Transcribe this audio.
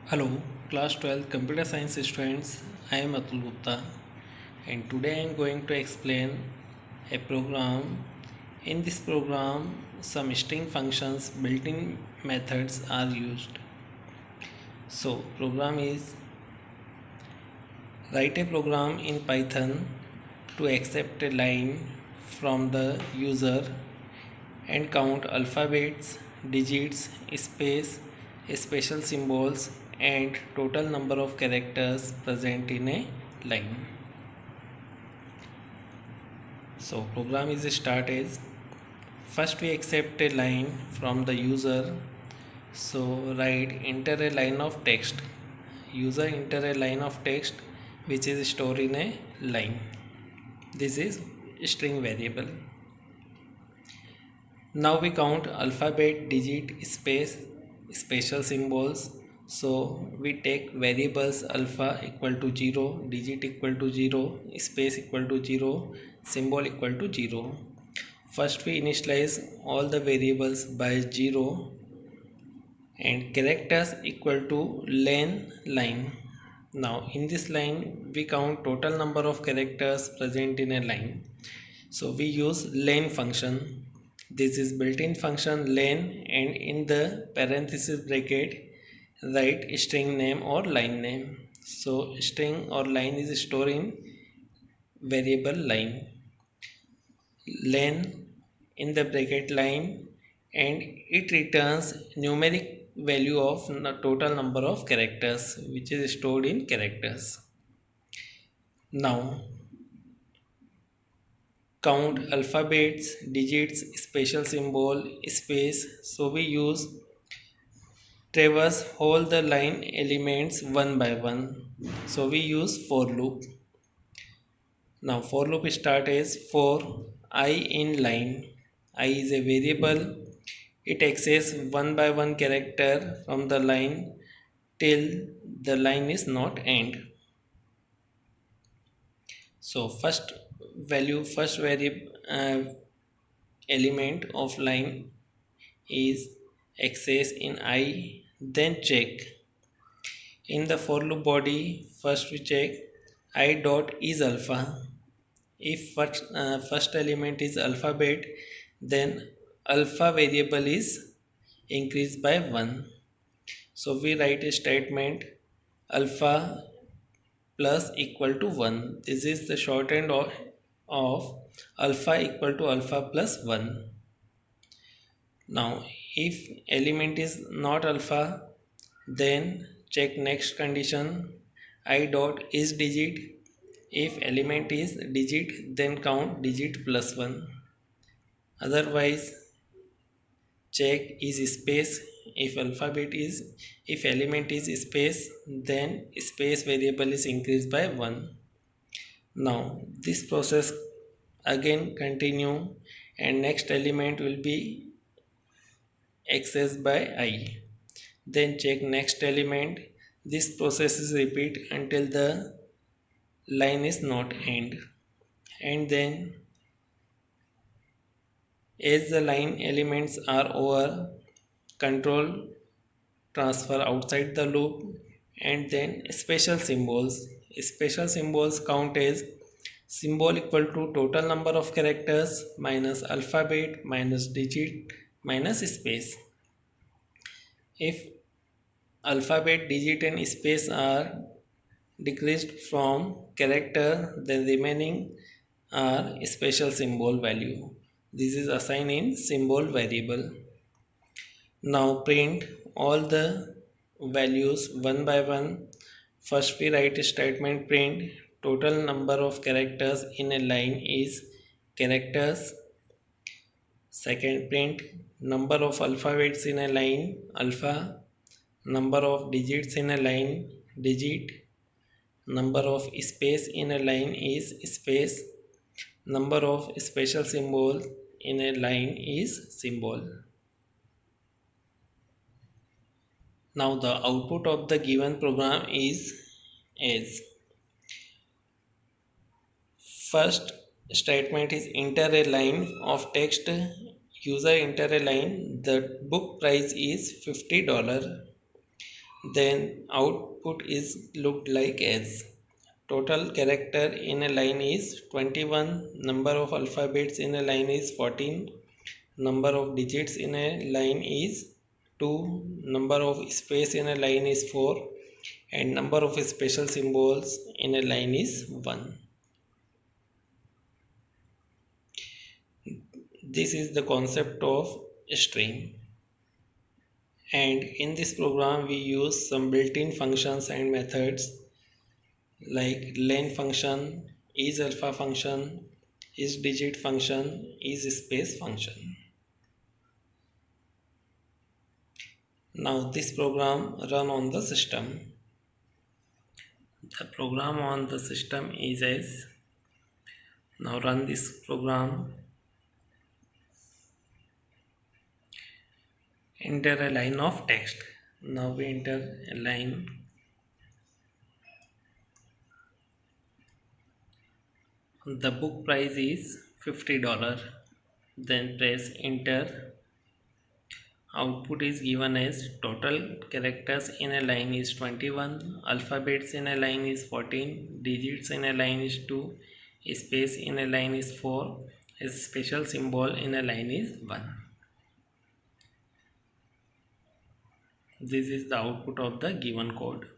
Hello, class 12 computer science students. I am Atul Gupta and today I am going to explain a program. In this program, some string functions built-in methods are used. So, program is write a program in Python to accept a line from the user and count alphabets, digits, space, special symbols and total number of characters present in a line. So program is start as first we accept a line from the user. So write enter a line of text. User enter a line of text which is stored in a line. This is string variable. Now we count alphabet, digit, space, special symbols. So we take variables alpha equal to 0, digit equal to 0, space equal to 0, symbol equal to 0. First we initialize all the variables by 0 and characters equal to len line. Now in this line we count total number of characters present in a line. So we use len function. This is built-in function len and in the parenthesis bracket write string name or line name. So string or line is stored in variable line. Len in the bracket line and it returns numeric value of the total number of characters which is stored in characters. Now count alphabets, digits, special symbol, space. So we use traverse whole the line elements one by one. So we use for loop. Now for loop start as for I in line. I is a variable. It access one by one character from the line till the line is not end. So first variable element of line is access in I, then check. In the for loop body, first we check I dot is alpha. If first element is alphabet, then alpha variable is increased by 1. So we write a statement alpha plus equal to 1. This is the shorthand of alpha equal to alpha plus 1. Now if element is not alpha, then check next condition I dot is digit. If element is digit, then count digit plus 1. Otherwise check is space. If element is space, then space variable is increased by 1. Now this process again continue and next element will be accessed by I. Then check next element. This process is repeat until the line is not end. And then as the line elements are over, control transfer outside the loop and then special symbols count as symbol equal to total number of characters minus alphabet minus digit minus space. If alphabet, digit and space are decreased from character, then remaining are special symbol value. This is assigned in symbol variable. Now print all the values one by one. First we write a statement print total number of characters in a line is characters. Second print number of alphabets in a line alpha. Number of digits in a line digit. Number of space in a line is space. Number of special symbol in a line is symbol. Now the output of the given program is as first statement is enter a line of text. User enter a line, the book price is $50. then output is looked like as total character in a line is 21, number of alphabets in a line is 14, number of digits in a line is 2, number of space in a line is 4, and number of special symbols in a line is 1. This is the concept of string. And in this program we use some built-in functions and methods like len function, isAlpha function, isDigit function, isSpace function. Now this program run on the system. The program on the system is as, now run this program, enter a line of text. Now we enter a line, the book price is $50, then press enter. Output is given as total characters in a line is 21, alphabets in a line is 14, digits in a line is 2, space in a line is 4, a special symbol in a line is 1. This is the output of the given code.